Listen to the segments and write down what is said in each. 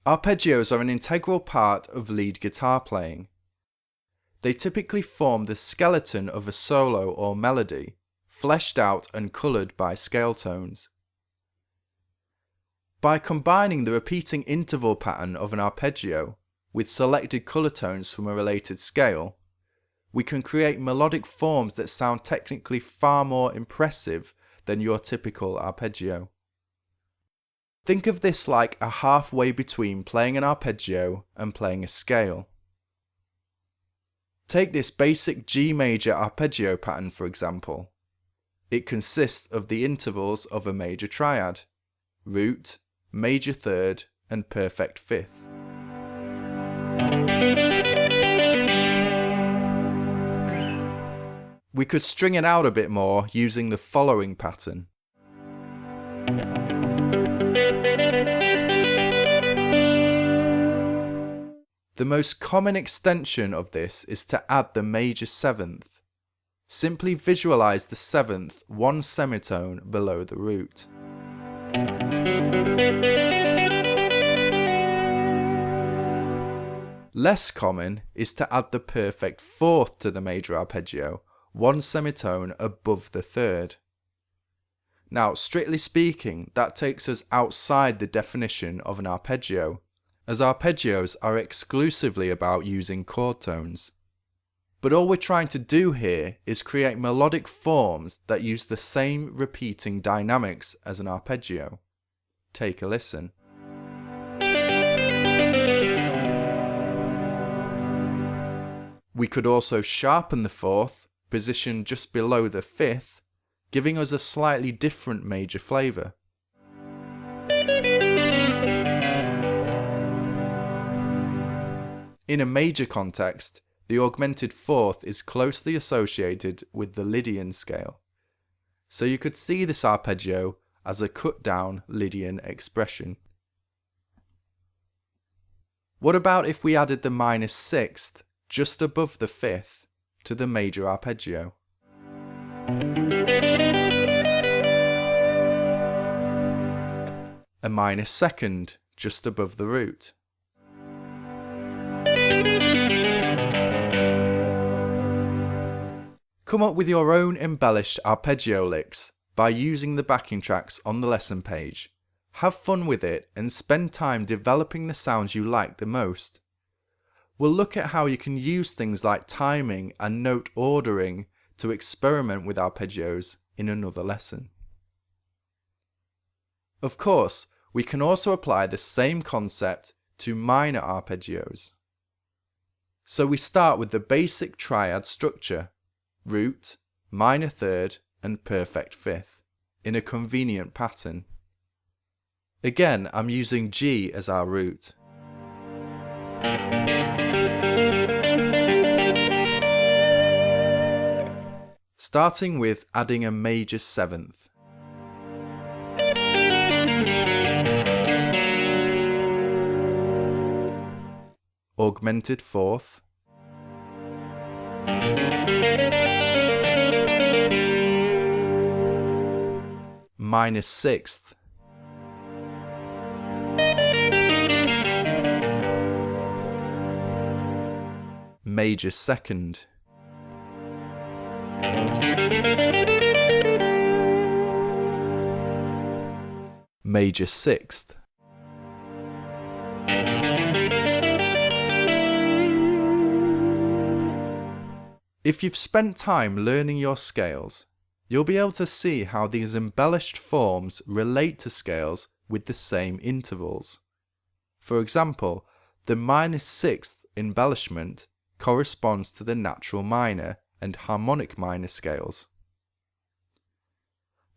Arpeggios are an integral part of lead guitar playing. They typically form the skeleton of a solo or melody, fleshed out and coloured by scale tones. By combining the repeating interval pattern of an arpeggio with selected colour tones from a related scale, we can create melodic forms that sound technically far more impressive than your typical arpeggio. Think of this like a halfway between playing an arpeggio and playing a scale. Take this basic G major arpeggio pattern for example. It consists of the intervals of a major triad, root, major third, and perfect fifth. We could string it out a bit more using the following pattern. The most common extension of this is to add the major seventh. Simply visualize the seventh one semitone below the root. Less common is to add the perfect fourth to the major arpeggio, one semitone above the third. Now, strictly speaking, that takes us outside the definition of an arpeggio, as arpeggios are exclusively about using chord tones. But all we're trying to do here is create melodic forms that use the same repeating dynamics as an arpeggio. Take a listen. We could also sharpen the fourth, positioned just below the fifth, giving us a slightly different major flavour. In a major context, the augmented fourth is closely associated with the Lydian scale, so you could see this arpeggio as a cut-down Lydian expression. What about if we added the minor sixth, just above the fifth, to the major arpeggio? A minor second, just above the root. Come up with your own embellished arpeggio licks by using the backing tracks on the lesson page. Have fun with it and spend time developing the sounds you like the most. We'll look at how you can use things like timing and note ordering to experiment with arpeggios in another lesson. Of course, we can also apply the same concept to minor arpeggios. So we start with the basic triad structure, root, minor third, and perfect fifth, in a convenient pattern. Again, I'm using G as our root. Starting with adding a major seventh. Augmented fourth. Minor sixth. Major second. Major sixth. If you've spent time learning your scales, you'll be able to see how these embellished forms relate to scales with the same intervals. For example, the minor sixth embellishment corresponds to the natural minor and harmonic minor scales.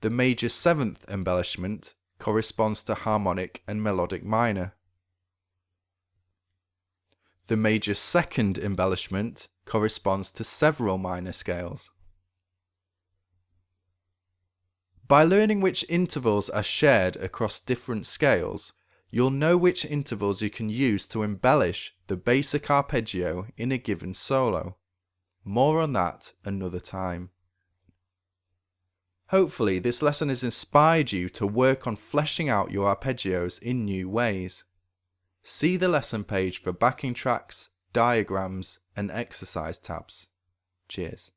The major seventh embellishment corresponds to harmonic and melodic minor. The major second embellishment corresponds to several minor scales. By learning which intervals are shared across different scales, you'll know which intervals you can use to embellish the basic arpeggio in a given solo. More on that another time. Hopefully this lesson has inspired you to work on fleshing out your arpeggios in new ways. See the lesson page for backing tracks, diagrams and exercise tabs. Cheers.